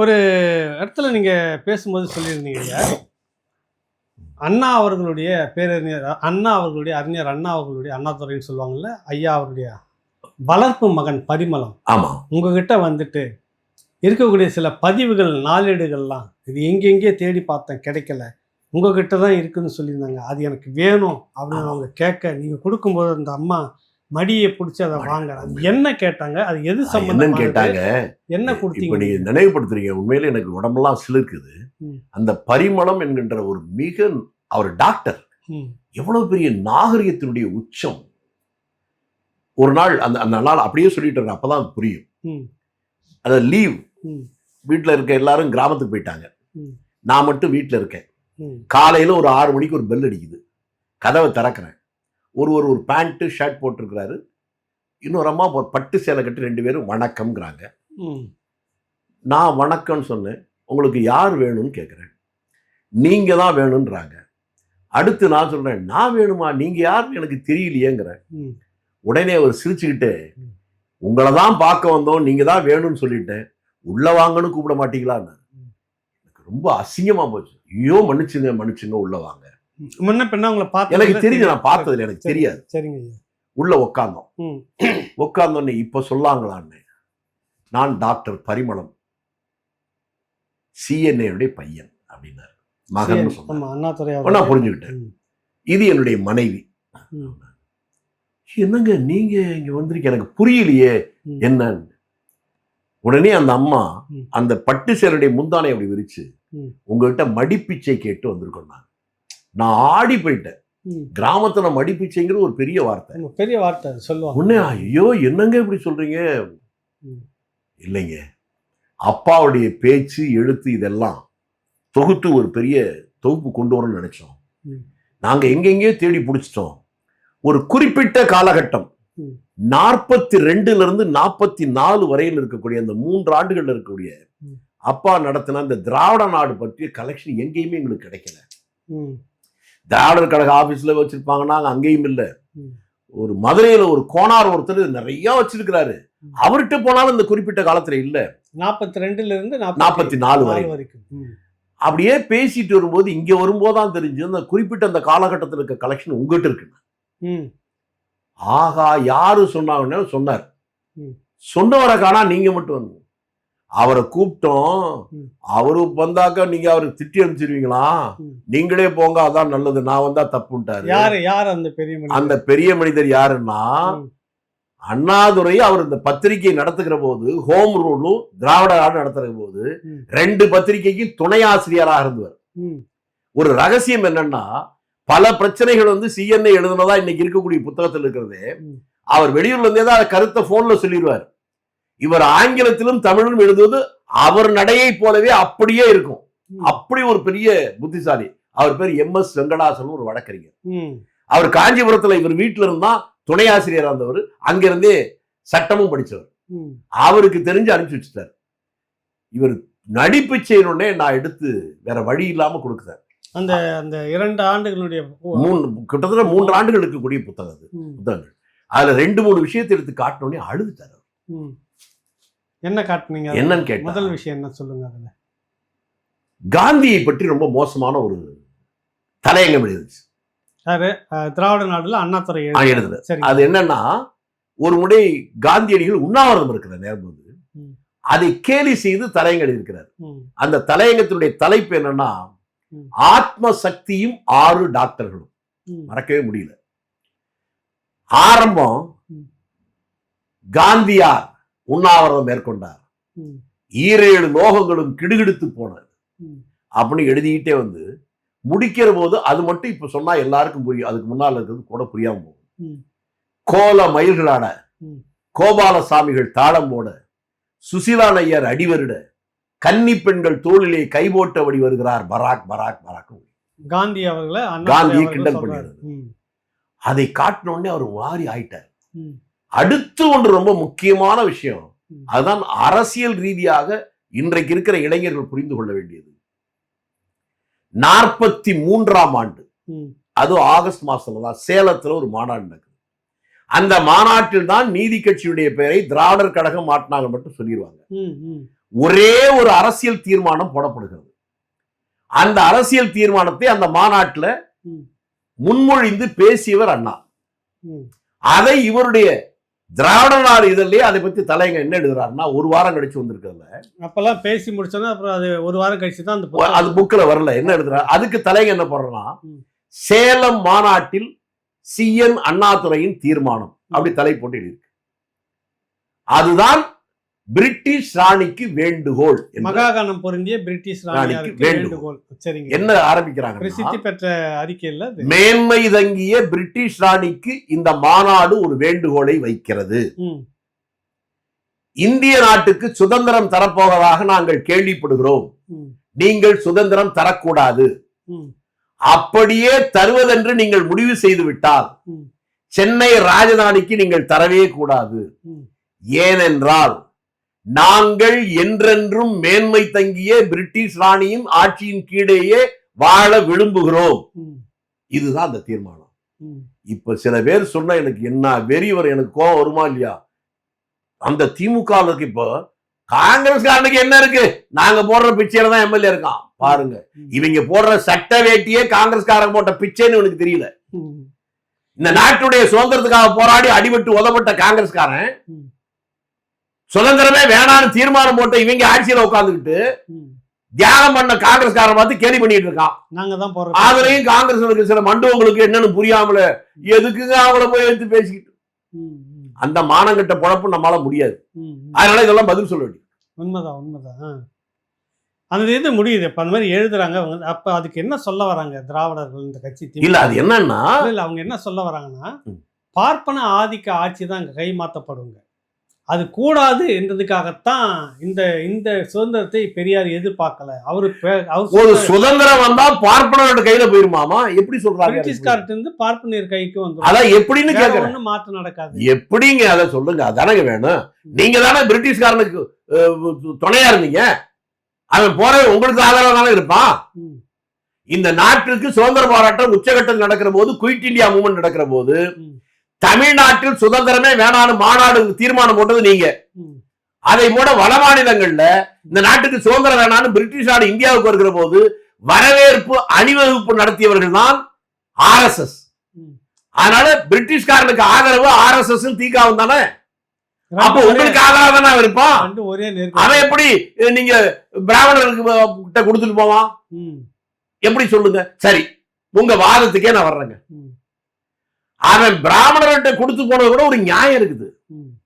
ஒரு இடத்துல நீங்க பேசும்போது சொல்லியிருந்தீங்க, அண்ணா அவர்களுடைய பேரறிஞர் அண்ணா அவர்களுடைய அறிஞர் அண்ணா அவர்களுடைய அண்ணாதுரைன்னு சொல்லுவாங்கல்ல, ஐயா அவருடைய வளர்ப்பு மகன் பரிமளம் ஆமா உங்ககிட்ட வந்துட்டு இருக்கக்கூடிய சில பதிவுகள், நாளேடுகள்லாம் இது எங்கெங்கே தேடி பார்த்தேன் கிடைக்கல, உங்ககிட்ட தான் இருக்குன்னு சொல்லியிருந்தாங்க. அது எனக்கு வேணும் அப்படின்னு அவங்க கேட்க, நீங்க கொடுக்கும்போது அந்த அம்மா மடியை பிடிச்சி அதை வாங்க, அது என்ன கேட்டாங்க, அது எது சம்பந்தம் கேட்டாங்க, என்ன இப்ப கொடுத்தீங்க? நீங்க நினைவுபடுத்துறீங்க. உண்மையிலே எனக்கு உடம்பெல்லாம் சிலிர்க்குது. அந்த பரிமளம் என்கின்ற ஒரு அவர் டாக்டர், எவ்வளவு பெரிய நாகரிகத்தினுடைய உச்சம். ஒரு நாள் அந்த நாள் அப்படியே சொல்லிட்டு அப்பதான் புரியும். அத லீவ், வீட்டுல இருக்க எல்லாரும் கிராமத்துக்கு போயிட்டாங்க, நான் மட்டும் வீட்டுல இருக்கேன். காலையில ஒரு 6 மணிக்கு ஒரு பெல் அடிக்குது, கதவை திறக்கிறேன். ஒரு பேண்ட் ஷர்ட் போட்டிருக்கிறாரு, இன்னொரு அம்மா பட்டு சேலை கட்டி 2 பேரும் வணக்கம்ங்கிறாங்க. நான் வணக்கம்னு சொன்னேன். உங்களுக்கு யார் வேணும்னு கேட்குறேன். நீங்க தான் வேணும்ன்றாங்க. அடுத்து நான் சொல்றேன், நான் வேணுமா, நீங்க யாருன்னு எனக்கு தெரியலையேங்கிறேன். உடனே அவர் சிரிச்சுக்கிட்டு, உங்களை தான் பார்க்க வந்தோம், நீங்க தான் வேணும்னு சொல்லிட்டேன், உள்ள வாங்கன்னு கூப்பிட மாட்டீங்களான்னு. எனக்கு ரொம்ப அசிங்கமா போச்சு. ஐயோ மன்னிச்சுங்க உள்ள வாங்க. முன்ன பின்ன உங்களை பார்த்து எனக்கு தெரியுது, நான் பார்த்ததில்லை, எனக்கு தெரியாது. சரிங்க. உள்ள உட்கார்ந்தோன்னே இப்ப சொல்லாங்களான்னு, நான் டாக்டர் பரிமளம், சிஎன்ஏ பையன் அப்படின்னாரு. மகன் சொன்ன நான் புரிஞ்சுக்கிட்டேன். இது என்னுடைய மனைவி. என்னங்க நீங்க இங்க வந்திருக்க, எனக்கு புரியலையே என்னன்னு. உடனே அந்த அம்மா அந்த பட்டு சேலையுடைய முந்தானை அப்படி விரிச்சு, உங்ககிட்ட மடிப்பிச்சை கேட்டு வந்திருக்கோம். நான் ஆடி போயிட்டேன். கிராமத்துல மடிப்பிச்சைங்கிறது ஒரு பெரிய வார்த்தை சொல்லுவாங்க. உடனே ஐயோ என்னங்க இப்படி சொல்றீங்க? இல்லைங்க, அப்பாவுடைய பேச்சு எழுத்து இதெல்லாம் தொகுத்து ஒரு பெரிய தொகுப்பு கொண்டு வரணும்னு நினைச்சோம். நாங்க எங்கெங்கேயோ தேடி பிடிச்சிட்டோம். ஒரு குறிப்பிட்ட காலகட்டம் 42ல இருந்து 44 வரையில் இருக்கக்கூடிய அந்த 3 ஆண்டுகள் இருக்கக்கூடிய அப்பா நடத்தின அந்த திராவிட நாடு பற்றிய கலெக்ஷன் எங்கேயுமே எங்களுக்கு கிடைக்கல. திராவிடர் கழக ஆபீஸ்ல வச்சிருப்பாங்கன்னா அங்கேயும் இல்லை. ஒரு மதுரையில ஒரு கோனார் ஒருத்தர் நிறைய வச்சிருக்கிறாரு, அவர்கிட்ட போனாலும் இந்த குறிப்பிட்ட காலத்துல இல்ல. 42ல இருந்து 44 வரைக்கும் அப்படியே பேசிட்டு வரும்போது இங்க வரும்போதுதான் தெரிஞ்சு அந்த குறிப்பிட்ட அந்த காலகட்டத்தில் இருக்க கலெக்ஷன் உங்ககிட்ட இருக்கு. ஆகா, யாரு சொன்னாங்கன்னு சொன்னார். சொன்னவரை காணா, நீங்க மட்டும் வந்து அவரை கூப்பிட்டோம். அவரு வந்தாக்க நீங்க அவருக்கு திட்டி அனுப்பிச்சிருவீங்களா? நீங்களே போங்க, அதான் நல்லது, நான் வந்தா தப்புட்டாரு. அந்த பெரிய மனிதர் யாருன்னா அண்ணாதுரை. அவர் இந்த பத்திரிகை நடத்துகிற போது, ஹோம் ரூலும் திராவிட நாடு நடத்துகிற போது 2 பத்திரிகைக்கும் துணை ஆசிரியராக இருந்தவர். ஒரு ரகசியம் என்னன்னா, பல பிரச்சனைகள் வந்து சிஎன்ஏ எழுதுனதா இன்னைக்கு இருக்கக்கூடிய புத்தகத்தில் இருக்கிறது. அவர் வெளியூர்ல இருந்தே தான் கருத்தை போன்ல சொல்லிடுவார். இவர் ஆங்கிலத்திலும் தமிழிலும் எழுதுவது அவர் நடையை போலவே அப்படியே இருக்கும். அப்படி ஒரு பெரிய புத்திசாலி. அவர் பேர் MS வெங்கடாசன், ஒரு வழக்கறிஞர். அவர் காஞ்சிபுரத்துல இவர் வீட்டுல இருந்தா துணை ஆசிரியர் இருந்தவர், அங்கிருந்தே சட்டமும் படிச்சவர். அவருக்கு தெரிஞ்சு அனுப்பிச்சு வச்சுட்டார். இவர் நடிப்பு செய்யணுன்னே நான் எடுத்து வேற வழி இல்லாம கொடுக்குறேன். அந்த அந்த 2 ஆண்டுகளுடைய கிட்டத்தட்ட 3 ஆண்டுகள் இருக்கக்கூடிய புத்தகங்கள். அதுல 2-3 விஷயத்தை எடுத்து காட்டினோடனே அழுதுட்டார். என்ன காட்டுனீங்க? என்னன்னு கேட்டா, முதல் விஷயம் என்ன சொல்லுங்க. அதுல காந்தியை பற்றி ரொம்ப மோசமான ஒரு தலையங்கம் எழுதுச்சு. திராவிட நாடுல அண்ணாதுரை எழுதுது. அது என்னன்னா, ஒரு முறை காந்தியடிகள் உண்ணாவிரதம் இருக்கிற நேரம் போது அதை கேலி செய்து தலையங்கம் எழுதியிருக்கிறார். அந்த தலையங்கத்தினுடைய தலைப்பு என்னன்னா, ஆத்ம சக்தியும் 6 டாக்டர்களும். மறக்கவே முடியல. ஆரம்பம், காந்தியார் உண்ணாவிரதம் மேற்கொண்டார், 7 லோகங்களும் கிடுகிடுத்து போனது அப்படின்னு எழுதிக்கிட்டே வந்து முடிக்கிற போது, அது மட்டும் இப்ப சொன்னா எல்லாருக்கும் புரியும், அதுக்கு முன்னால் இருக்கிறது கூட புரியாம போகும். கோல மயில்களாட, கோபாலசாமிகள் தாளம் போட, சுசிலா நையர் அடிவருட, கன்னி பெண்கள் தோளிலே கைபோட்டபடி வருகிறார் பராக் பராக் பராக். காந்தி அவர்களை காந்தியை கிண்டல் பண்ணிடுறது. அதை காட்டினோடனே அவர் மாறி ஆயிட்டார். அடுத்து ஒன்று ரொம்ப முக்கியமான விஷயம், அதுதான் அரசியல் ரீதியாக இன்றைக்கு இருக்கிற இளைஞர்கள் புரிந்து கொள்ள வேண்டியது. 43ஆம் ஆண்டு, அது ஆகஸ்ட் மாசத்துல தான் சேலத்துல ஒரு மாநாடு நடக்குது. அந்த மாநாட்டில் தான் நீதி கட்சியுடைய பெயரை திராவிடர் கழகம் மாட்டினாங்க மட்டும் சொல்லிடுவாங்க. ஒரே ஒரு அரசியல் தீர்மானம் போடப்படுகிறது. அந்த அரசியல் தீர்மானத்தை அந்த மாநாட்டில் முன்மொழிந்து பேசியவர் அண்ணா. அதை இவருடைய திராவிட நாடு இதழிலேயே அதை பத்தி தலைங்க என்ன எழுதுறாருன்னா, ஒரு வாரம் கழிச்சு வந்திருக்கிறதுல அப்பெல்லாம் பேசி முடிச்சோன்னா அப்புறம் அது ஒரு வாரம் கழிச்சு தான் அது புக்கில் வரல. என்ன எழுதுறாரு, அதுக்கு தலைங்க என்ன போடுறா, சேலம் மாநாட்டில் CN அண்ணாதுரையின் தீர்மானம் அப்படி தலை போட்டு எழுதியிருக்கு. அதுதான் பிரிட்டிஷ் ராணிக்கு வேண்டுகோள், மகாகணம் பொருந்திய பிரிட்டிஷ் ராணிக்கு வேண்டுகோள். சரிங்க. என்ன ஆரம்பிக்கிறாங்க, பிரசித்தி பெற்ற அறிக்கையில் மேன்மை தங்கிய பிரிட்டிஷ் ராணிக்கு இந்த மாநாடு ஒரு வேண்டுகோளை வைக்கிறது. இந்திய நாட்டுக்கு சுதந்திரம் தரப்போவதாக நாங்கள் கேள்விப்படுகிறோம். நீங்கள் சுதந்திரம் தரக்கூடாது. அப்படியே தருவதென்று நீங்கள் முடிவு செய்து விட்டால் சென்னை ராஜதானிக்கு நீங்கள் தரவே கூடாது. ஏனென்றால் நாங்கள் என்றென்றும் மேன்மை தங்கிய பிரிட்டிஷ் ராணியின் ஆட்சியின் கீழேயே வாழ விரும்புகிறோம். இதுதான் அந்த தீர்மானம். இப்ப சில பேர் சொன்னா எனக்கு என்ன வெறிவர், எனக்கு கோவம் வருமா இல்லையா? அந்த திமுக இப்போ காங்கிரஸ்காரனுக்கு என்ன இருக்கு, நாங்க போடுற பிச்சையில தான் எம்எல்ஏ இருக்கான் பாருங்க. இவங்க போடுற சட்ட வேட்டியே காங்கிரஸ்காரங்க போட்ட பிச்சைன்னு எனக்கு தெரியல. இந்த நாட்டுடைய சுதந்திரத்துக்காக போராடி அடிபட்டு உதப்பட்ட காங்கிரஸ்காரன் சுதந்திரமே வேணான்னு தீர்மானம் போட்ட இவங்க ஆட்சியில உட்கார்ந்துக்கிட்டு தியாகம் பண்ண காங்கிரஸ்காரன் பார்த்து கேலி பண்ணிட்டு இருக்கான். நாங்க தான் போறோம். அதுலயும் காங்கிரஸ் சில மண்டபங்களுக்கு என்னன்னு புரியாமல எதுக்குங்க அவங்கள போய் எடுத்து பேசிக்கிட்டு, அந்த மானங்கட்ட பொழப்பு நம்மளால முடியாது. அதனால இதெல்லாம் பதில் சொல்ல வேண்டியது. உண்மைதான் உண்மைதான். அந்த இது முடியுது. இப்ப அந்த மாதிரி எழுதுறாங்க. அப்ப அதுக்கு என்ன சொல்ல வராங்க திராவிடர்கள் இந்த கட்சி? இல்ல அது என்னன்னா, இல்ல அவங்க என்ன சொல்ல வராங்கன்னா, பார்ப்பன ஆதிக்க ஆட்சி தான் கை மாத்தப்படுங்க, அது கூடாது என்றதுக்காகத்தான் இந்த இந்த சுதந்திரத்தை பெரியார் எதிர்பார்க்கல. அவரு ஒரு சுதந்திரம் வந்தா பார்ப்பனரோட கையில போயிருமாமா? எப்படி சொல்றாங்க? பிரிட்டிஷ்கார்ட்ட இருந்து பார்ப்பனர் கைக்கு வந்து அதான் எப்படின்னு கேக்குறேன். ஒண்ணும் மாற்றம் நடக்காது. எப்படிங்க அதை சொல்லுங்க. அதானங்க வேணும். நீங்க தானே பிரிட்டிஷ்காரனுக்கு துணையா இருந்தீங்க. அவன் போற உங்களுக்கு ஆதரவா தானே இருப்பான். இந்த நாட்டிற்கு சுதந்திர போராட்டம் உச்சகட்டம் நடக்கிற போது, குயிட் இந்தியா மூவ்மெண்ட் நடக்கிற போது தமிழ்நாட்டில் சுதந்திரமே வேணான்னு மாநாடு தீர்மானம் போட்டது நீங்க. அதை போல வட மாநிலங்கள்ல இந்த நாட்டுக்கு சுதந்திரம் வேணான்னு பிரிட்டிஷ் நாடு இந்தியாவுக்கு வருகிற போது வரவேற்பு அணிவகுப்பு நடத்தியவர்கள் தான் RSS. அதனால பிரிட்டிஷ்காரனுக்கு ஆதரவு RSS தீகாவும் தானே. அப்ப உங்களுக்கு ஆதரவு தானே இருப்பான். அவன் எப்படி நீங்க பிராமணருக்கு கிட்ட கொடுத்துட்டு போவான்? எப்படி சொல்லுங்க. சரி, உங்க வாதத்துக்கே நான் வர்றேங்க. அவன் பிராமணர்கிட்ட கொடுத்து போனது கூட ஒரு நியாயம் இருக்குது.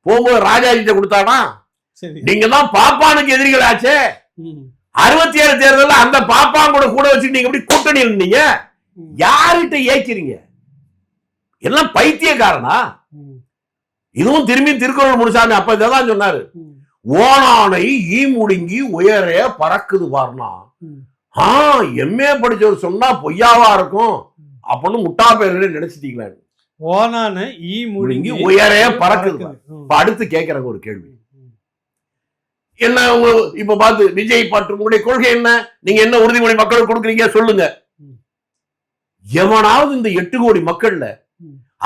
போகும்போது ராஜாஜிட்ட கொடுத்தானா? நீங்க தான் பாப்பானுக்கு எதிரிகளாச்சே. 67 தேர்தல் அந்த பாப்பான் கூட வச்சு நீங்க எப்படி கூட்டணி இருந்தீங்க? யார்கிட்ட ஏக்கிறீங்க? எல்லாம் பைத்தியக்காரனா? இதுவும் திரும்பி திருக்குறள் முனுசாமி அப்ப இதான் சொன்னாரு, ஓனானை ஈ முடுங்கி உயரே பறக்குது பாருனா. MA படிச்சவர் சொன்னா பொய்யாவா இருக்கும் அப்படின்னு முட்டா பேர்களே நினைச்சிட்டீங்களா? ஓனான ஈ முடுங்கி உயரே பறக்குது. அடுத்து கேட்கிறங்க ஒரு கேள்வி, என்ன இப்ப பார்த்து விஜய் பற்று உங்களுடைய கொள்கை என்ன? நீங்க என்ன உறுதிமொழி மக்களுக்கு கொடுக்குறீங்க சொல்லுங்க. எவனாவது இந்த 8 கோடி மக்கள்ல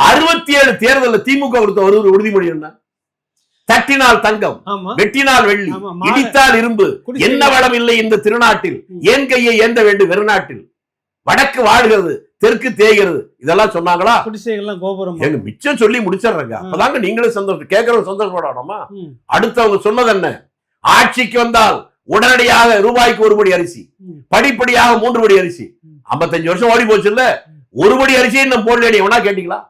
67 தேர்தலில் திமுக கொடுத்த ஒரு உறுதிமொழி என்ன? தட்டினால் தங்கம், வெட்டினால் வெள்ளி, இடித்தால் இரும்பு, என்ன வளம் இல்லை இந்த திருநாட்டில், ஏன் கையை ஏந்த வேண்டும் வெறுநாட்டில், வடக்கு வாழ்கிறது தெற்கு தேய்கிறது, இதெல்லாம் சொன்னாங்களா? கோபுரம் எங்க மிச்சம் சொல்லி முடிச்சிடுறாங்க. அப்பதாங்க நீங்களும் சந்தோஷம், கேட்கறவங்க சந்தோஷப்படணுமா? அடுத்தவங்க சொன்னது என்ன? ஆட்சிக்கு வந்தால் உடனடியாக ரூபாய்க்கு 1 படி அரிசி, படிப்படியாக 3 படி அரிசி. 55 வருஷம் ஓடி போச்சு இல்ல, 1 படி அரிசி இன்னும் போடல. எவனா கேட்டீங்களா?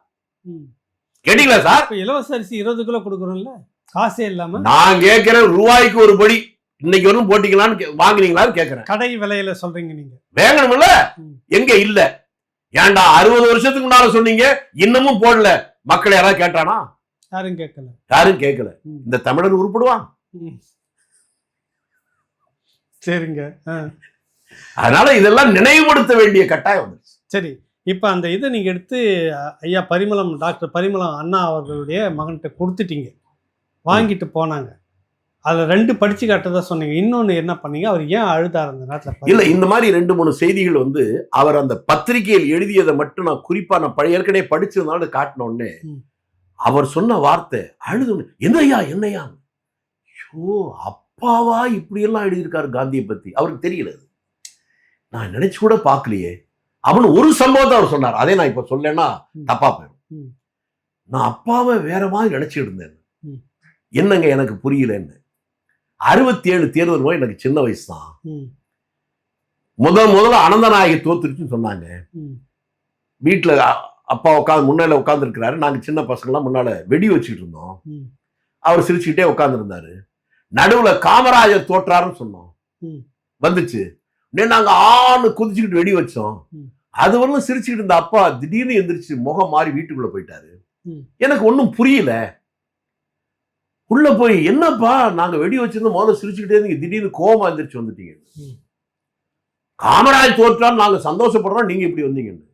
கேட்டீங்களா சார்? இலவச அரிசி 20 கிலோ கொடுக்குறோம்ல, காசே இல்லாம. நான் கேட்கிறேன், ரூபாய்க்கு 1 படி இன்னைக்கு வரும் போட்டிக்கலான்னு வாங்குனீங்களான்னு கேட்கிறேன். கடை விலையில சொல்றீங்க நீங்க. வேங்கணும்ல, எங்க இல்ல? ஏன்டா 60 வருஷத்துக்கு முன்னால சொன்னீங்க, இன்னமும் போடல. மக்கள் யாராவது கேட்டானா? யாரும் கேட்கல. யாரும் கேட்கல. இந்த தமிழர் உருப்படுவான். சரிங்க. அதனால இதெல்லாம் நினைவுபடுத்த வேண்டிய கட்டாயம் வந்துருச்சு. சரி, இப்ப அந்த இதை நீங்க எடுத்து ஐயா பரிமளம், டாக்டர் பரிமளம் அண்ணா அவர்களுடைய மகன்கிட்ட கொடுத்துட்டீங்க, வாங்கிட்டு போனாங்க. அதுல 2 படிச்சு காட்டதான் சொன்னீங்க. இன்னொன்னு என்ன பண்ணீங்க? அவர் ஏன் அழுதார் அந்த நேரத்துல? இல்ல, இந்த மாதிரி 2-3 செய்திகள் வந்து அவர் அந்த பத்திரிகையில் எழுதியதை மட்டும் நான் குறிப்பா நான் ஏற்கனவே படிச்சதுனால காட்டின உடனே அவர் சொன்ன வார்த்தை அழுது, என்னையா என்னையா, அப்ப அப்பாவா இப்படியெல்லாம் எழுதியிருக்காரு காந்தியை பத்தி, அவருக்கு தெரியல. அது நான் நினைச்சு கூட பார்க்கலையே அப்படின்னு ஒரு சம்பவத்தை அவர் சொன்னார். அதே நான் இப்ப சொல்லலைன்னா தப்பா போயிடும். நான் அப்பாவை வேற மாதிரி நினைச்சிட்டு இருந்தேன். என்னங்க எனக்கு புரியலன்னு. 67 தேர்தல் போய் எனக்கு சின்ன வயசு தான். முதல்ல அனந்தநாயகி தோத்துருச்சுன்னு சொன்னாங்க. வீட்டுல அப்பா உட்காந்து முன்னால உட்கார்ந்து இருக்கிறாரு. நாங்க சின்ன பசங்களாம் முன்னால வெடி வச்சுட்டு இருந்தோம். அவர் சிரிச்சுக்கிட்டே உட்கார்ந்து இருந்தாரு. நடுவுல காமராஜர் தோற்றாருன்னு சொன்னோம். வந்துச்சு. நாங்க ஆணு குதிச்சுக்கிட்டு வெடி வச்சோம். அது வரலும் சிரிச்சுக்கிட்டு இருந்த அப்பா திடீர்னு எந்திரிச்சு முகம் மாறி வீட்டுக்குள்ள போயிட்டாரு. எனக்கு ஒன்னும் புரியல. உள்ள போய் என்னப்பா நாங்க வெடி வச்சிருந்தோம், முதல்ல சிரிச்சுக்கிட்டே இருந்தீங்க, திடீர்னு கோவமா எந்திரிச்சு வந்துட்டீங்க. காமராஜ் தோற்றால் நாங்க சந்தோஷப்படுறோம், நீங்க இப்படி வந்தீங்கன்னு.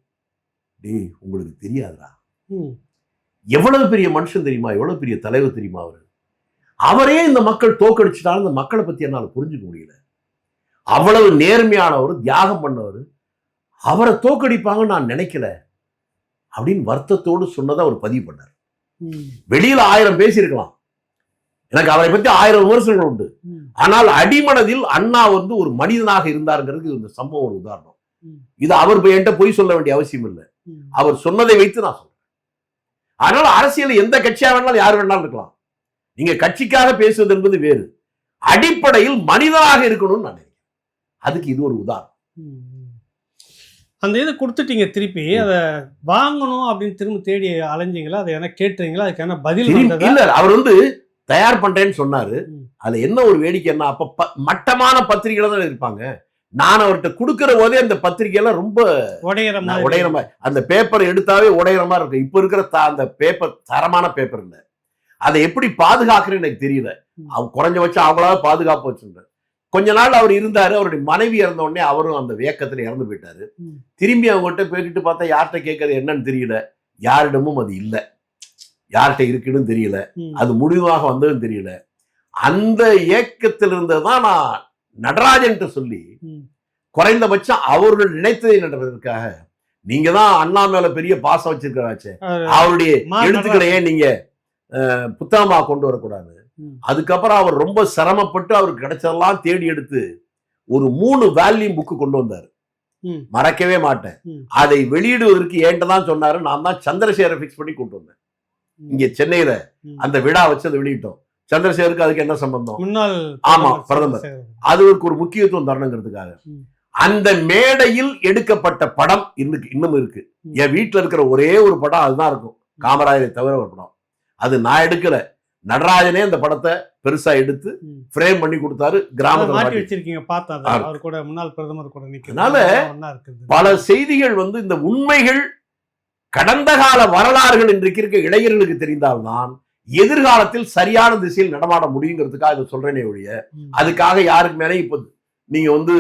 டேய் உங்களுக்கு தெரியாதுடா, எவ்வளவு பெரிய மனுஷன் தெரியுமா, எவ்வளவு பெரிய தலைவர் தெரியுமா அவரு. அவரே இந்த மக்கள் தோக்கடிச்சுட்டாலும் இந்த மக்களை பத்தி என்னால புரிஞ்சுக்க முடியல. அவ்வளவு நேர்மையானவர், தியாகம் பண்ணவர், அவரை தோக்கடிப்பாங்கன்னு நான் நினைக்கல அப்படின்னு வருத்தத்தோடு சொன்னதை அவர் பதிவு பண்ணார். வெளியில 1000 பேசியிருக்கலாம், எனக்கு அவரை பத்தி 1000 விமர்சனங்கள் உண்டு. ஆனால் அடிமனதில் அண்ணா ஒரு மனிதனாக இருந்தாருங்கிறதுக்கு இந்த சம்பவம் ஒரு உதாரணம். இது அவர் என்கிட்ட பொய் சொல்ல வேண்டிய அவசியம் இல்லை, அவர் சொன்னதை வைத்து நான் சொல்றேன். அதனால அரசியல் எந்த கட்சியா வேணாலும் யார் வேணாலும் இருக்கலாம். நீங்க கட்சிக்காக பேசுவது என்பது வேறு, அடிப்படையில் மனிதனாக இருக்கணும்னு நான் நினைக்கிறேன். அதுக்கு இது ஒரு உதாரணம். அந்த இதை கொடுத்துட்டீங்க, திருப்பி அதை வாங்கணும் அப்படின்னு திரும்ப தேடி அலைஞ்சிங்களா, அதை என்ன கேட்டுறீங்களா, அதுக்கு என்ன பதில் இல்ல. அவர் தயார் பண்றேன்னு சொன்னாரு. அதுல என்ன ஒரு வேடிக்கைன்னா, அப்ப மட்டமான பத்திரிகைகள் தான் இருப்பாங்க. நான் அவர்கிட்ட கொடுக்கிற போதே அந்த பத்திரிகையெல்லாம் ரொம்ப உடையிற மாதிரி, அந்த பேப்பர் எடுத்தாவே உடையிற மாதிரி இருக்கும். இப்ப இருக்கிற அந்த பேப்பர் தரமான பேப்பர் இல்லை. அதை எப்படி பாதுகாக்கிறேன்னு எனக்கு தெரியல. அவங்க குறைஞ்சபட்சம் அவங்களாவது பாதுகாப்பு வச்சிருந்தார். கொஞ்ச நாள் அவர் இருந்தாரு. அவருடைய மனைவி இறந்த உடனே அவரும் அந்த வேக்கத்துல இறந்து போயிட்டாரு. திரும்பி அவங்ககிட்ட போய்கிட்டு பார்த்தா யார்கிட்ட கேட்கறது என்னன்னு தெரியல, யாரிடமும் அது இல்லை, யார்கிட்ட இருக்குன்னு தெரியல, அது முடிவாக வந்ததுன்னு தெரியல. அந்த ஏக்கத்தில் இருந்ததுதான் நான் நடராஜன் சொல்லி குறைந்தபட்சம் அவர்கள் நினைத்ததை நடப்பதற்காக, நீங்க தான் அண்ணா மேல பெரிய பாசம் வச்சிருக்கிறாச்சே, அவருடைய எழுத்துக்களை ஏன் நீங்க புத்தகமா கொண்டு வரக்கூடாது. அதுக்கப்புறம் அவர் ரொம்ப சிரமப்பட்டு அவருக்கு கிடைச்சதெல்லாம் தேடி எடுத்து ஒரு 3 வால்யூம் புக்கு கொண்டு வந்தாரு. மறக்கவே மாட்டேன். அதை வெளியிடுவதற்கு என்கிட்ட தான் சொன்னாரு. நான் தான் சந்திரசேகரை பிக்ஸ் பண்ணி கொண்டு வந்தேன். இங்க சென்னையில அந்த விழா வச்சு அதை வெளியிட்டோம். சந்திரசேகருக்கு அதுக்கு என்ன சம்பந்தம்? ஆமா, பிரதமர். அது ஒரு முக்கியத்துவம் தரணுங்கிறதுக்காக அந்த மேடையில் எடுக்கப்பட்ட படம் இன்னும் இருக்கு. என் வீட்டுல இருக்கிற ஒரே ஒரு படம் அதுதான் இருக்கும், காமராஜரை தவிர ஒரு படம். அது நான் எடுக்கல, நடராஜனே அந்த படத்தை பெருசா எடுத்து ஃப்ரேம் பண்ணி கொடுத்தாரு. கிராமத்துல மாட்டி வச்சிருக்கீங்க, பார்த்தா அவர் கூட முன்னாள் பிரதமர் கூட நிக்கிறதுனால பல செய்திகள் இந்த உண்மைகள் கடந்த கால வரலாறுகள் இன்றைக்கு இருக்க இளைஞர்களுக்கு தெரிந்தால்தான் எதிர்காலத்தில் சரியான திசையில் நடமாட முடியுங்கிறதுக்காக இதை சொல்றேனே ஒழிய அதுக்காக யாருக்கு மேலே இப்ப நீங்க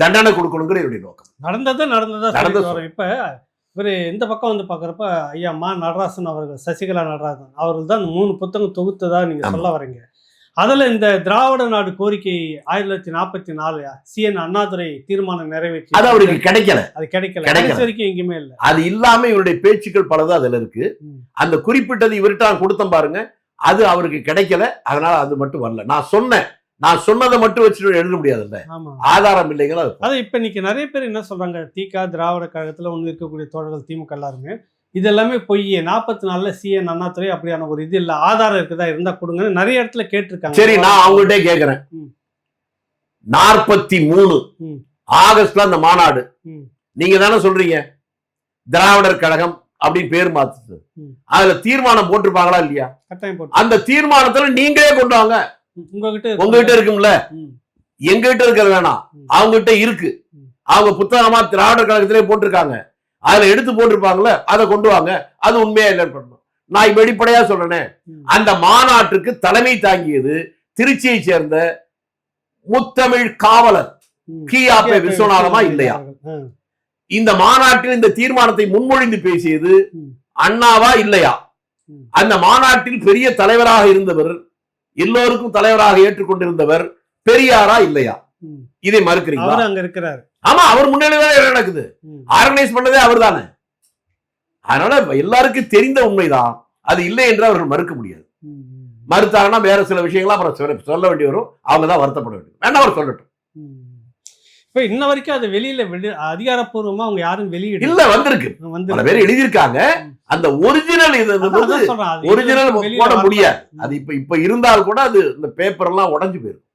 தண்டனை கொடுக்கணுங்கிற என்னுடைய நோக்கம். நடந்ததா. இப்ப இவர் இந்த பக்கம் பாக்குறப்ப ஐயா மா நடராசன் அவர்கள், சசிகலா நடராசன் அவர்கள் தான் 3 புத்தகம் தொகுத்ததா நீங்க சொல்ல வரீங்க. அதுல இந்த திராவிட நாடு கோரிக்கை 1944 CN அண்ணாதுரை தீர்மானம் நிறைவேற்றி அது அவருக்கு கிடைக்கல. அது கிடைக்கல வரைக்கும் எங்கேயுமே இல்ல. அது இல்லாம இவருடைய பேச்சுக்கள் பலது அதுல இருக்கு. அந்த குறிப்பிட்டது இவர்கிட்ட கொடுத்தேன் பாருங்க, அது அவருக்கு கிடைக்கல. அதனால அது மட்டும் வரல. நான் சொன்னதை மட்டும் வச்சுட்டு எழுத முடியாதுல்ல, ஆதாரம் இல்லைங்களா. அதான் இப்ப இன்னைக்கு நிறைய பேர் என்ன சொல்றாங்க, திக திராவிட கழகத்துல இருக்கக்கூடிய தோழர்கள் திமுக எல்லாருமே இது எல்லாமே பொய், 44 CN அண்ணாதுரை அப்படியான ஒரு இது இல்ல, ஆதாரம் இருக்குதா, இருந்தா கொடுங்க நிறைய இடத்துல கேட்டிருக்காங்க. சரி, நான் அவங்கள்ட்ட கேட்கிறேன். 43 ஆகஸ்ட்ல அந்த மாநாடு நீங்க தானே சொல்றீங்க திராவிடர் கழகம் அப்படின்னு பேர் மாத்து, அதுல தீர்மானம் போட்டிருப்பாங்களா இல்லையா? அந்த தீர்மானத்துல நீங்களே கொண்டு வாங்க. உங்ககிட்ட இருக்கும்ல, எங்ககிட்ட இருக்கிறது வேணாம், அவங்ககிட்ட இருக்கு. அவங்க புத்தகமா திராவிடர் கழகத்திலே போட்டிருக்காங்க, அதுல எடுத்து போட்டிருப்பாங்கல்ல, அதை கொண்டு வாங்க. அது உண்மையா இல்லைன்னு பண்ணணும். நான் வெளிப்படையா சொல்றேன், அந்த மாநாட்டுக்கு தலைமை தாங்கியது திருச்சியை சேர்ந்த முத்தமிழ் காவலர் கி.ஆ.பெ. விஸ்வநாதமா இல்லையா? இந்த மாநாட்டில் இந்த தீர்மானத்தை முன்மொழிந்து பேசியது அண்ணாவா இல்லையா? அந்த மாநாட்டில் பெரிய தலைவராக இருந்தவர், எல்லோருக்கும் தலைவராக ஏற்றுக்கொண்டிருந்தவர் பெரியாரா இல்லையா? இதை மறுக்கிறீங்களா? அங்க இருக்கிறார். ஆமா, அவர் முன்னிலைதான் நடக்குது, ஆர்கனைஸ் பண்ணதே அவர் தானே. அதனால எல்லாருக்கும் தெரிந்த உண்மைதான், அது இல்லை என்று அவர்கள் மறுக்க முடியாது. மறுத்தாங்கன்னா வேற சில விஷயங்களா அப்புறம் சொல்ல வேண்டி வரும். அவங்க தான் வருத்தப்பட வேண்டும். வேண்டாம், அவர் சொல்லட்டும். இப்ப இன்ன வரைக்கும் அது வெளியில அதிகாரப்பூர்வமா அவங்க யாரும் வெளியிட இல்ல, வந்திருக்கு. பல பேர் எழுதியிருக்காங்க. அந்த ஒரிஜினல் இது ஒரிஜினல் போட முடியாது. அது இப்ப இருந்தால் கூட அது இந்த பேப்பர் எல்லாம் உடைஞ்சு போயிடும்.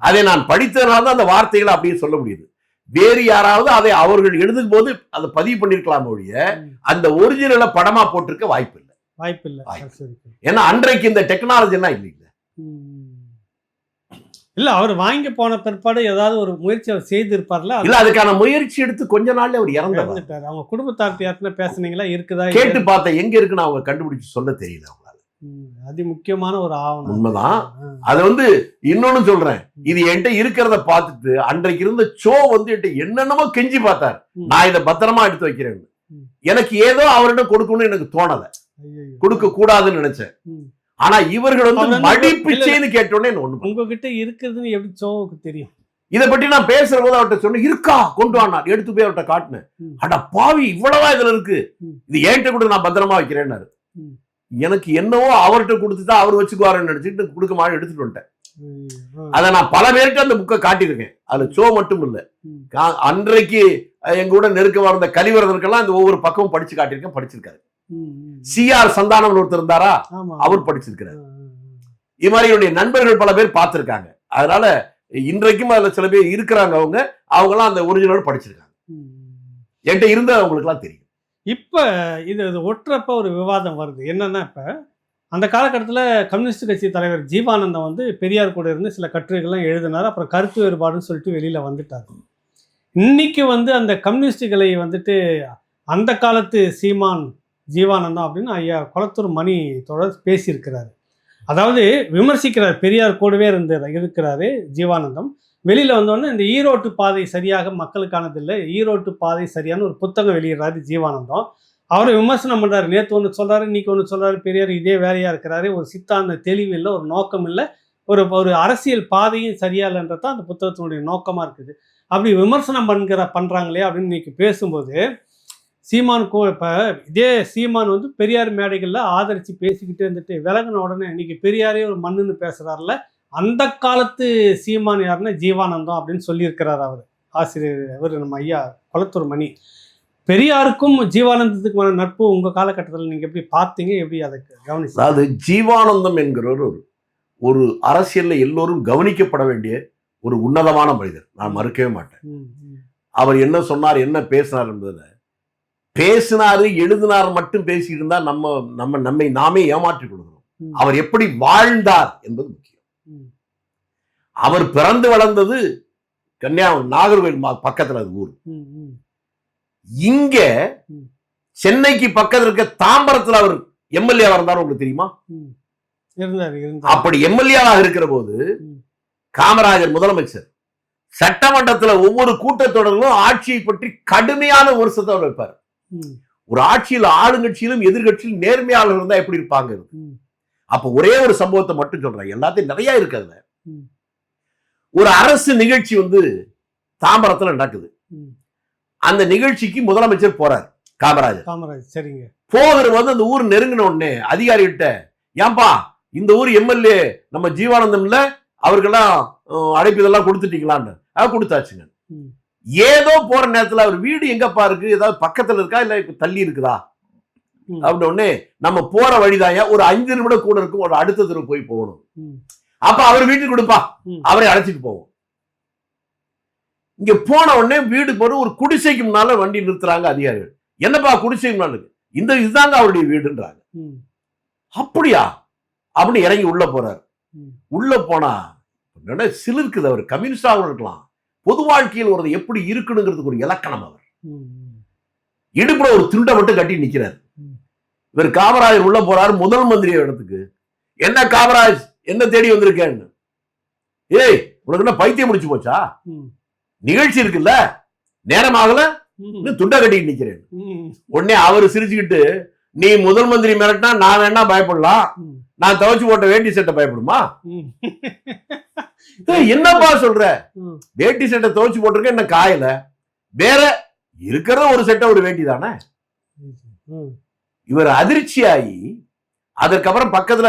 அதை நான் படித்ததுனால தான் அந்த வார்த்தைகளை அப்படியே சொல்ல முடியுது. வேறு யாராவது அதை அவர்கள் எழுதும் போது அதை பதிவு பண்ணிருக்கலாம் ஒழிய அந்த ஒரிஜினலை படமா போட்டிருக்க வாய்ப்பு இல்லை. ஏன்னா அன்றைக்கு இந்த டெக்னாலஜி எல்லாம் இல்லைங்க. இல்ல, அவர் வாங்கி போன பிற்பாடு ஏதாவது ஒரு முயற்சி அவர் செய்திருப்பார்ல. இல்ல, அதுக்கான முயற்சி எடுத்து கொஞ்ச நாள்ல அவர் இறந்துட்டார். அவங்க குடும்பத்தார்ட்ட யாருன்னா பேசுனீங்களா? இருக்குதா? கேட்டு பார்த்தா எங்க இருக்குன்னு அவங்க கண்டுபிடிச்சு சொல்ல தெரியல அவங்களால. அது முக்கியமான ஒரு ஆவணம். உண்மைதான். அது இன்னொன்னு சொல்றேன், இது என்கிட்ட இருக்கிறத பார்த்துட்டு அன்றைக்கு இருந்த சோ என்கிட்ட என்னென்னமோ கெஞ்சி பார்த்தார். நான் இதை பத்திரமா எடுத்து வைக்கிறேன். எனக்கு ஏதோ அவரிடம் கொடுக்கணும்னு எனக்கு தோணல, கொடுக்க கூடாதுன்னு நினைச்சேன். ஆனா இவர்கள் மடிப்பிச்சேன்னு கேட்டோன்னே உங்ககிட்ட இருக்குதுன்னு எப்படி சோவுக்கு தெரியும்? இதை பற்றி நான் பேசுற போது அவர்கிட்ட சொன்னேன், இருக்கா கொண்டு வானார். எடுத்து போய் அவர்கிட்ட காட்டினேன். அட பாவி, இவ்வளவா இதுல இருக்கு, இது என்கிட்ட கூட நான் பத்திரமா வைக்கிறேன்னாரு. எனக்கு என்னவோ அவர்கிட்ட கொடுத்துட்டா அவர் வச்சுக்குவாருன்னு நினைச்சிட்டு கொடுக்க மாதிரி எடுத்துட்டு வந்துட்டேன். அதை நான் பல பேருக்கு அந்த புக்கை காட்டியிருக்கேன். அதுல சோ மட்டும் இல்ல, அன்றைக்கு எங்க கூட நெருக்கமா இருந்த கலிவரதற்கெல்லாம் இந்த ஒவ்வொரு பக்கமும் படிச்சு காட்டியிருக்கேன். படிச்சிருக்காரு. CR சந்தானம் ஒருத்தர் இருந்தாரா, அவர் படிச்சிருக்கிறார். இது மாதிரி என்னுடைய நண்பர்கள் பல பேர் பார்த்திருக்காங்க. அதனால இன்றைக்கும் அதுல சில பேர் இருக்கிறாங்க. அவங்க எல்லாம் அந்த ஒரிஜினல் படிச்சிருக்காங்க. என்கிட்ட இருந்த அவங்களுக்கு எல்லாம் தெரியும். இப்ப இது ஒட்டுறப்ப ஒரு விவாதம் வருது. என்னன்னா, இப்ப அந்த காலகட்டத்தில் கம்யூனிஸ்ட் கட்சி தலைவர் ஜீவானந்தம் பெரியார் கூட இருந்து சில கட்டுரைகள்லாம் எழுதினார். அப்புறம் கருத்து வேறுபாடுன்னு சொல்லிட்டு வெளியில வந்துட்டார். இன்னைக்கு அந்த கம்யூனிஸ்டுகளை அந்த காலத்து சீமான் ஜீவானந்தம் அப்படின்னு ஐயா கொளத்தூர் மணி தொடர் பேசியிருக்கிறாரு. அதாவது விமர்சிக்கிறார். பெரியார் கூடவே இருக்கிறாரு ஜீவானந்தம். வெளியில் வந்தோடனே இந்த ஈரோட்டு பாதை சரியாக மக்களுக்கானதில்லை, ஈரோட்டு பாதை சரியான ஒரு புத்தகம் வெளியிடுறாரு ஜீவானந்தம். அவரை விமர்சனம் பண்ணுறாரு. நேற்று ஒன்று சொல்கிறாரு, இன்னைக்கு ஒன்று சொல்கிறாரு. பெரியார் இதே வேலையாக இருக்கிறாரு. ஒரு சித்தாந்த தெளிவு இல்லை, ஒரு நோக்கம் இல்லை, ஒரு அரசியல் பாதையும் சரியா இல்லைன்றது தான் அந்த புத்தகத்தினுடைய நோக்கமாக இருக்குது. அப்படி விமர்சனம் பண்ணுறாங்களே அப்படின்னு இன்னைக்கு பேசும்போது சீமான் இப்போ இதே சீமான் பெரியார் மேடைகளில் ஆதரித்து பேசிக்கிட்டே விலகின உடனே இன்னைக்கு பெரியாரே ஒரு மண்ணுன்னு பேசுகிறாருல. அந்த காலத்து சீமான் யாருன்னா ஜீவானந்தம் அப்படின்னு சொல்லியிருக்கிறார் அவர் ஆசிரியர் நம்ம ஐயா கொளத்தூர் மணி. பெரியாருக்கும் ஜீவானந்தத்துக்குமான நட்பு உங்கள் காலகட்டத்தில் நீங்கள் எப்படி பார்த்தீங்க, எப்படி அதை கவனிச்சு? அதாவது ஜீவானந்தம் என்கிறவர் ஒரு அரசியலில் எல்லோரும் கவனிக்கப்பட வேண்டிய ஒரு உன்னதமான மனிதர். நான் மறுக்கவே மாட்டேன். அவர் என்ன சொன்னார், என்ன பேசினார் என்பதில் பேசினாரு எழுதினார் மட்டும் பேசிட்டு இருந்தா நம்மை நாமே ஏமாற்றிக் கொள்கிறோம். அவர் எப்படி வாழ்ந்தார் என்பது முக்கியம். அவர் பிறந்து வளர்ந்தது நாகர்கோவில் பக்கத்துல அது ஊர். இங்க சென்னைக்கு பக்கத்துல இருக்க தாம்பரத்துல அவர் எம்எல்ஏவா இருந்தார். உங்களுக்கு தெரியுமா? அப்படி எம்எல்ஏவாக இருக்கிற போது காமராஜர் முதலமைச்சர் சட்டமன்றத்துல ஒவ்வொரு கூட்டத்தொடரிலும் ஆட்சியை பற்றி கடுமையான விமர்சனத்தை அவர் வைப்பார். ஒரு ஆட்சியில் ஆளுங்கட்சியிலும் எதிர்கட்சியிலும் நேர்மையாளர் இருந்தா எப்படி இருப்பாங்க. அப்ப ஒரே ஒரு சம்பவத்தை மட்டும் சொல்றேன், எல்லாத்தையும் நிறைய இருக்கு அதுல. ஒரு அரசு நிகழ்ச்சி தாம்பரத்துல நடக்குது. அந்த நிகழ்ச்சிக்கு முதலமைச்சர் போறார் காமராஜர். சரிங்க. போகிற அந்த ஊர் நெருங்கின உடனே அதிகாரிகிட்ட, ஏன்பா இந்த ஊர் எம்எல்ஏ நம்ம ஜீவானந்தம் இல்ல, அவருக்கெல்லாம் அழைப்பு இதெல்லாம் கொடுத்துட்டீங்களான்னு. கொடுத்தாச்சுங்க. ஏதோ போற நேரத்துல அவர் வீடு எங்கப்பா இருக்கு, ஏதாவது பக்கத்துல இருக்கா இல்ல தள்ளி இருக்குதா அப்படின்னு உடனே, நம்ம போற வழிதாயா ஒரு 5 நிமிடம் கூட இருக்கும், ஒரு அடுத்த தெரு போய் போகணும். அப்ப அவர் வீட்டுக்கு கொடுப்பா, அவரை அழைச்சிட்டு போவோம். இங்க போன உடனே வீடு போற ஒரு குடிசைக்கு முன்னால வண்டி நிறுத்துறாங்க அதிகாரிகள். என்னப்பா குடிசைக்கு முன்னால? இதுதாங்க அவருடைய வீடுன்றாங்க. அப்படியா அப்படின்னு இறங்கி உள்ள போறாரு. உள்ள போனா சிலிருக்குது. அவர் கம்யூனிஸ்டாக இருக்கலாம், பொது வாழ்க்கையில் ஒரு எப்படி இருக்கணுங்கிறதுக்கு ஒரு இலக்கணம். அவர் இடுப்புல ஒரு துண்டை மட்டும் கட்டி நிக்கிறார். இவர் காமராஜர் உள்ள போறாரு முதல் மந்திரி இடத்துக்கு. என்ன காமராஜ், என்ன தேடி வந்திருக்கேன்னு. ஏய், உனக்கு என்ன பைத்தியம் முடிச்சு போச்சா? நிகழ்ச்சி இருக்குல்ல, நேரம் ஆகல, துண்டை கட்டிட்டு நிக்கிறேன். உடனே அவரு சிரிச்சுக்கிட்டு, நீ முதல் மந்திரி மிரட்டினா நான் வேணா பயப்படலாம், நான் துவைச்சு போட்ட வேட்டி சட்டை பயப்படுமா? என்னப்பா சொல்ற? வேட்டி சட்டை துவைச்சு போட்டிருக்க, என்ன காயல, வேற இருக்கிறத ஒரு சட்டை ஒரு வேட்டி தானே. இவர் அதிர்ச்சியாகி அதற்கப்புறம் பக்கத்துல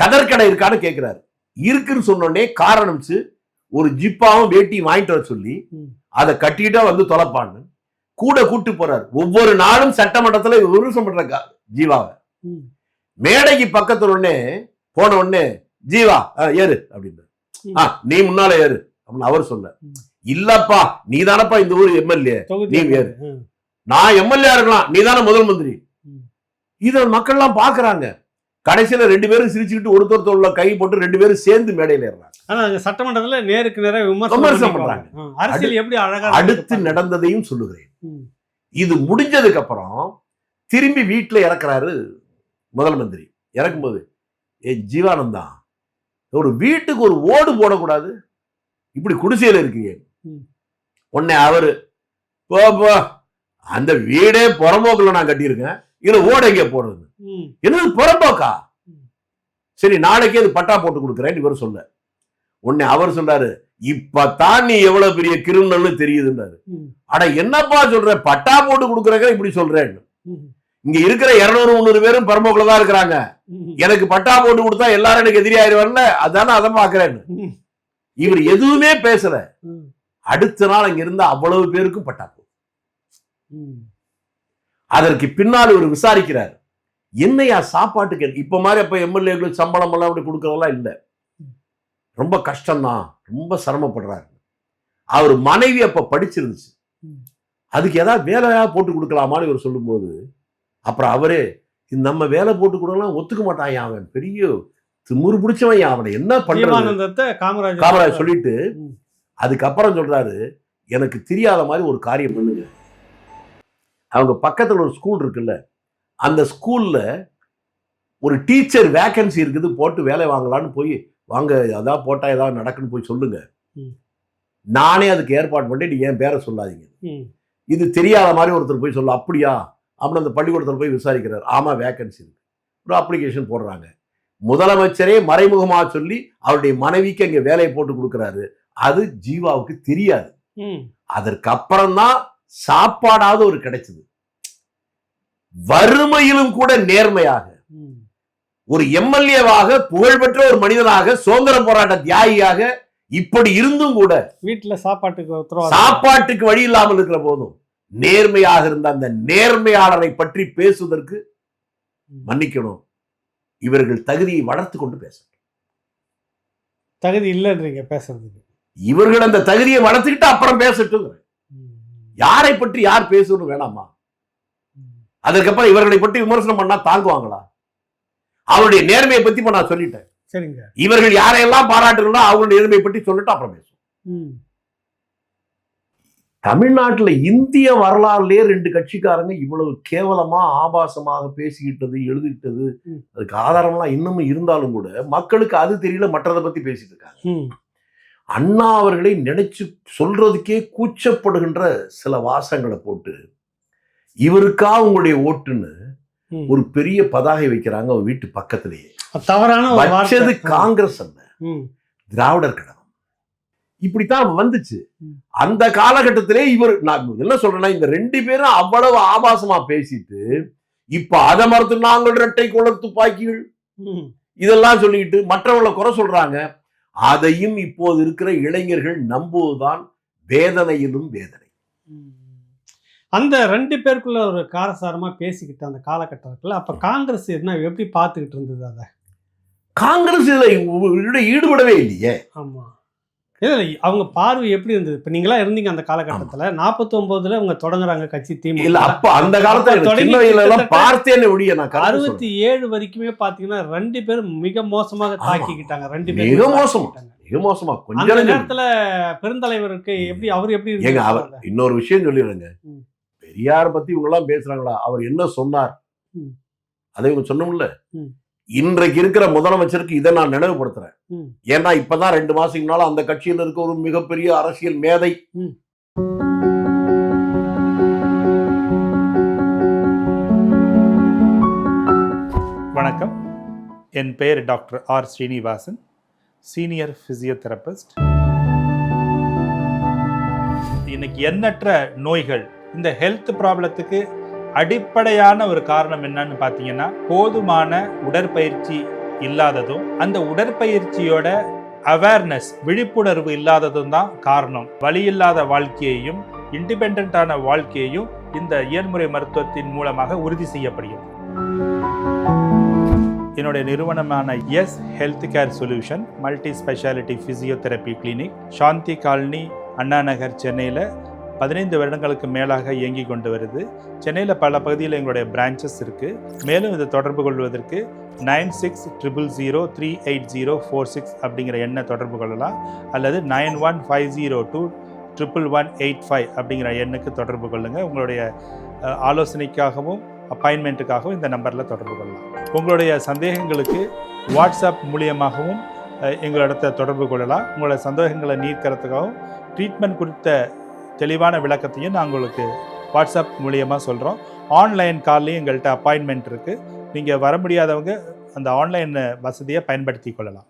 கதர்கடை இருக்கான்னு கேட்கிறாரு. இருக்குன்னு சொன்னோடனே காரணம்ச்சு ஒரு ஜிப்பாவும் வேட்டியும் வாங்கிட்டு வர சொல்லி அதை கட்டிட்டா வந்து தொலைப்பான்னு கூட கூட்டு போறாரு. ஒவ்வொரு நாளும் சட்டமன்றத்துல விமர்சனம் பண்ற ஜீவாவை. மேடைக்கு பக்கத்துல போன உடனே ஜீவா ஏறு அப்படின்னு, நீ முன்னால ஏறு அப்படின்னு அவர் சொன்ன. இல்லப்பா நீ தானப்பா இந்த ஊர் எம்எல்ஏ, நீ ஏறு. நான் எம்எல்ஏ இருக்கலாம், நீ தானே முதல் மந்திரி. இத மக்கள் எல்லாம் பாக்குறாங்க. கடைசியில 2 பேரும் சிரிச்சுக்கிட்டு ஒருத்தர் கை போட்டு 2 பேரும் சேர்ந்து மேடையில ஏறாங்க. ஆனா சட்டமன்றத்துல நேருக்கு நேர விமர்சனம் பண்றாங்க. அரசியல் எப்படி அழகா. அடுத்து நடந்ததையும் சொல்லுகிறேன். இது முடிஞ்சதுக்கு அப்புறம் திரும்பி வீட்டுல இறக்குறாரு முதல் மந்திரி. இறக்கும்போது ஜீவானந்தா ஒரு வீட்டுக்கு ஒரு ஓடு போடக்கூடாது, இப்படி குடிசையில இருக்கீங்க. உன்னை அவரு அந்த வீடே புறம்போக்குல நான் கட்டியிருக்கேன், இதுல ஓட எங்க போடுறது, என்னது புறம்போக்கா, சரி நாளைக்கே அது பட்டா போட்டு கொடுக்குறேன் இவர் சொல்ல. உடனே அவர் சொல்றாரு, இப்பதான் நீ எவ்வளவு பெரிய கிரிமினல்னு தெரியுதுன்னாரு. அட என்னப்பா சொல்ற, பட்டா போட்டு கொடுக்குறக்க இப்படி சொல்றேன். இங்க இருக்கிற 200-300 பேரும் பரமோக்குல தான் இருக்கிறாங்க. எனக்கு பட்டா போட்டு கொடுத்தா எல்லாரும் எனக்கு எதிரியாயிருவார்ல, அதானே அதை பாக்குறேன். இவர் எதுவுமே பேசல. அடுத்த நாள் அங்க இருந்த அவ்வளவு பேருக்கும் பட்டா போடு. அதற்கு பின்னால் இவர் விசாரிக்கிறார், என்னையா சாப்பாட்டுக்கு இப்ப மாதிரி அப்ப எம்எல்ஏகளுக்கு சம்பளம் எல்லாம் அப்படி கொடுக்கறதெல்லாம் இல்லை, ரொம்ப கஷ்டம்தான், ரொம்ப சிரமப்படுறாரு. அவர் மனைவி அப்ப படிச்சிருந்துச்சு, அதுக்கு ஏதாவது வேலையா போட்டு கொடுக்கலாமான்னு இவர் சொல்லும் போது, அப்புறம் அவரே நம்ம வேலை போட்டு கொடுக்கலாம் ஒத்துக்க மாட்டான், அவன் பெரிய திமுரு பிடிச்சவன், அவனை என்ன பண்றது காமராஜ் சொல்லிட்டு அதுக்கப்புறம் சொல்றாரு, எனக்கு தெரியாத மாதிரி ஒரு காரியம் பண்ணுங்க. அவங்க பக்கத்துல ஒரு ஸ்கூல் இருக்குல்ல, அந்த ஸ்கூல்ல ஒரு டீச்சர் வேகன்சி இருக்குது, போட்டு வேலை வாங்கலான்னு போய் வாங்க, அதான் போட்டா ஏதாவது நடக்குன்னு போய் சொல்லுங்க, நானே அதுக்கு ஏற்பாடு பண்ணி, நீங்க என் பேரை சொல்லாதீங்க. இது தெரியாத மாதிரி ஒருத்தர் போய் சொல்ல. அப்படியா அப்படின்னு அந்த பள்ளிக்கூடத்தில் போய் விசாரிக்கிறார். ஆமா வேகன்சி இருக்கு, ஒரு அப்ளிகேஷன் போடுறாங்க. முதலமைச்சரே மறைமுகமாக சொல்லி அவருடைய மனைவிக்கு அங்க வேலையை போட்டு கொடுக்கிறாரு. அது ஜீவாவுக்கு தெரியாது. அதற்கு அப்புறம் தான் சாப்பாடாவது ஒரு கிடைச்சது. வறுமையிலும் கூட நேர்மையாக ஒரு எம்எல்ஏவாக, புகழ்பெற்ற ஒரு மனிதனாக, சுதந்திர போராட்ட தியாகியாக இப்படி இருந்தும் கூட வீட்டுல சாப்பாட்டுக்கு வழி இல்லாமல் இருக்கிற போதும் நேர்மையாக இருந்த அந்த நேர்மையாளரை பற்றி பேசுவதற்கு மன்னிக்கணும், இவர்கள் தகுதியை வளர்த்து கொண்டு பேசணும். தகுதி இல்லைன்றீங்க பேசுறதுக்கு. இவர்கள் அந்த தகுதியை வளர்த்துக்கிட்டு அப்புறம் பேசட்டும். யாரை பற்றி யார் பேசணும் வேணாமா? அதுக்கப்புறம் இவர்களை பற்றி விமர்சனம் பண்ணா தாங்குவாங்களா? அவருடைய நேர்மையை பத்தி நான் சொல்லிட்டேன். சரிங்க. இவர்கள் யாரையெல்லாம் பாராட்டுகளோ அவங்களுடைய நேர்மையை பற்றி சொல்லிட்டு அப்புறம் பேசுவோம். தமிழ்நாட்டுல இந்திய வரலாறுலயே 2 கட்சிக்காரங்க இவ்வளவு கேவலமா ஆபாசமாக பேசிக்கிட்டது, எழுதிக்கிட்டது, அதுக்கு ஆதாரம்லாம் இன்னமும் இருந்தாலும் கூட மக்களுக்கு அது தெரியல, மற்றதை பத்தி பேசிட்டு இருக்காங்க. அண்ணா அவர்களை நினைச்சு சொல்றதுக்கே கூச்சப்படுகின்ற சில வாசங்களை போட்டு, இவருக்கா உங்களுடைய ஓட்டுன்னு ஒரு பெரிய பதாகை வைக்கிறாங்க அவங்க வீட்டு பக்கத்திலேயே. தவறான வச்சது காங்கிரஸ் அல்ல, திராவிடர் கழகம். இப்படித்தான் வந்துச்சு அந்த காலகட்டத்திலே. இவர் நான் என்ன சொல்றேன்னா, இந்த 2 பேரும் அவ்வளவு ஆபாசமா பேசிட்டு இப்ப அதை மறுத்து நாங்கள் இரட்டை குளர் துப்பாக்கிகள் இதெல்லாம் சொல்லிட்டு மற்றவங்களை குறை சொல்றாங்க. அதையும் இப்போது இருக்கிற இளைஞர்கள் நம்புவதுதான் வேதனையிலும் வேதனை. அந்த 2 பேருக்குள்ள ஒரு காரசாரமா பேசிக்கிட்டு அந்த காலகட்டத்தில் அப்ப காங்கிரஸ் என்ன எப்படி பார்த்துக்கிட்டு இருந்தது? அதை காங்கிரஸ் இதுல ஈடுபடவே இல்லையே. ஆமா, இல்லை அவங்க பார்வை எப்படி இருந்தது? இப்ப நீங்களா இருந்தீங்க அந்த காலகட்டத்துல. 49ல அவங்க தொடங்குறாங்க கட்சி திமுக. இல்ல அப்ப அந்த காலத்துல பார்த்தேன். 67 வரைக்குமே பாத்தீங்கன்னா 2 பேரும் மிக மோசமாக தாக்கிக்கிட்டாங்க. 2 பேரும் மிக மோசமா. கொஞ்ச நேரத்துல பெருந்தலைவருக்கு எப்படி அவர் எப்படி இன்னொரு விஷயம் சொல்லிடுறேங்க. பெரியார பத்தி இவங்க எல்லாம் பேசுறாங்களா? அவர் என்ன சொன்னார் அதை இவங்க சொன்னோம்ல. இன்றைக்கு இருக்கிற முதலமைச்சருக்கு இதை நான் நினைவுபடுத்துறேன். ஏன்னா இப்பதான் 2 மாசத்துக்கு முன்னால அந்த கட்சியில் இருக்க ஒரு மிகப்பெரிய அரசியல் மேதை வணக்கம், என் பெயர் doctor R Srinivasan, senior physiotherapist. இன்னைக்கு எண்ணற்ற நோய்கள், இந்த ஹெல்த் ப்ராப்ளத்துக்கு அடிப்படையான ஒரு காரணம் என்னன்னு பார்த்தீங்கன்னா, போதுமான உடற்பயிற்சி இல்லாததும் அந்த உடற்பயிற்சியோட அவேர்னஸ் விழிப்புணர்வு இல்லாததும் தான் காரணம். வலி இல்லாத வாழ்க்கையையும் இண்டிபெண்டான வாழ்க்கையையும் இந்த இயன்முறை மருத்துவத்தின் மூலமாக உறுதி செய்யப்படுகிறது. என்னுடைய நிறுவனமான S health care solution multi speciality physiotherapy clinic Shanti colony, Anna Nagar, சென்னையில் 15 வருடங்களுக்கு மேலாக இயங்கி கொண்டு வருது. சென்னையில் பல பகுதியில் எங்களுடைய பிரான்ச்சஸ் இருக்குது. மேலும் இதை தொடர்பு கொள்வதற்கு 9600038046 அப்படிங்கிற எண்ணை தொடர்பு கொள்ளலாம், அல்லது 9150211185 அப்படிங்கிற எண்ணுக்கு தொடர்பு கொள்ளுங்கள். உங்களுடைய ஆலோசனைக்காகவும் அப்பாயின்மெண்ட்டுக்காகவும் இந்த நம்பரில் தொடர்பு கொள்ளலாம். உங்களுடைய சந்தேகங்களுக்கு வாட்ஸ்அப் மூலியமாகவும் எங்களிடத்தை தொடர்பு கொள்ளலாம். உங்களோட சந்தேகங்களை நீக்கிறதுக்காகவும் ட்ரீட்மெண்ட் குறித்த தெளிவான விளக்கத்தையும் நான் உங்களுக்கு வாட்ஸ்அப் மூலியமாக சொல்கிறோம். ஆன்லைன் கால்லையும் எங்கள்கிட்ட அப்பாயின்மெண்ட் இருக்குது. நீங்கள் வர முடியாதவங்க அந்த ஆன்லைன் வசதியை பயன்படுத்தி கொள்ளலாம்.